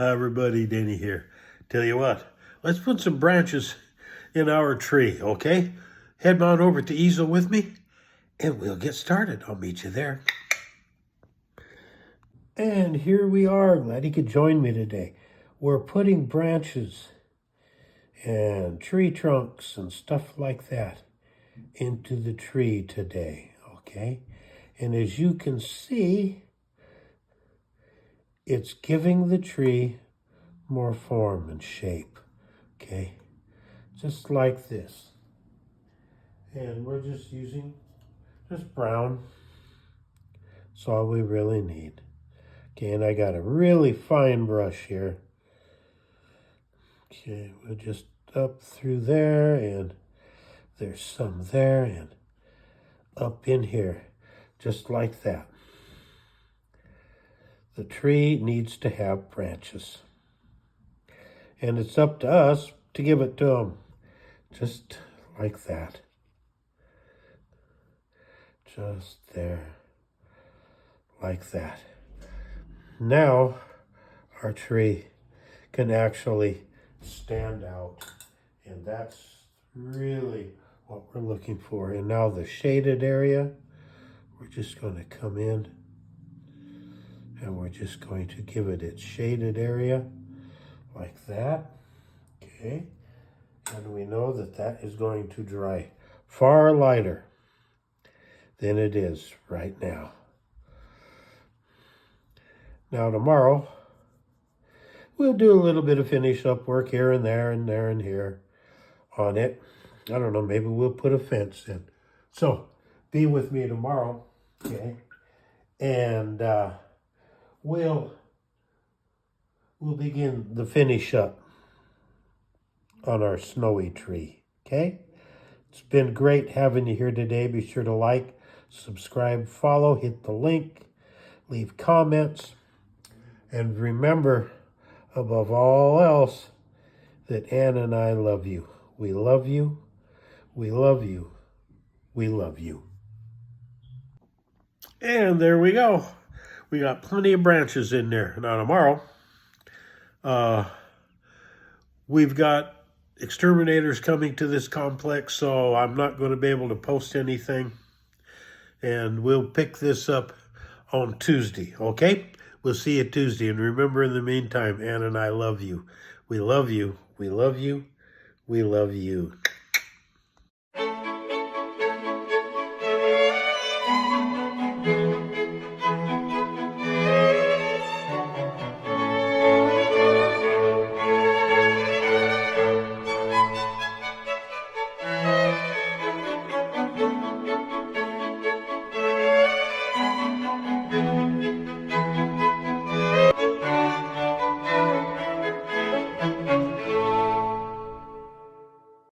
Hi everybody, Danny here. Tell you what, let's put some branches in our tree, okay? Head on over to easel with me and we'll get started. I'll meet you there. And here we are. Glad you could join me today. We're putting branches and tree trunks and stuff like that into the tree today, okay? And as you can see, it's giving the tree more form and shape, okay? Just like this. And we're just using just brown. That's all we really need. Okay, and I got a really fine brush here. Okay, we're just up through there, and there's some there, and up in here, just like that. The tree needs to have branches. And it's up to us to give it to them. Just like that. Just there. Like that. Now, our tree can actually stand out. And that's really what we're looking for. And now the shaded area, we're just going to come in and we're just going to give it its shaded area like that. Okay. And we know that that is going to dry far lighter than it is right now. Now tomorrow, we'll do a little bit of finish up work here and there and there and here on it. I don't know, maybe we'll put a fence in. So, be with me tomorrow, okay? And we'll begin the finish up on our snowy tree, okay? It's been great having you here today. Be sure to like, subscribe, follow, hit the link, leave comments, and remember, above all else, that Ann and I love you. We love you. We love you. We love you. And there we go. We got plenty of branches in there. Now tomorrow, we've got exterminators coming to this complex, so I'm not going to be able to post anything. And we'll pick this up on Tuesday, okay? We'll see you Tuesday. And remember, in the meantime, Ann and I love you. We love you. We love you. We love you.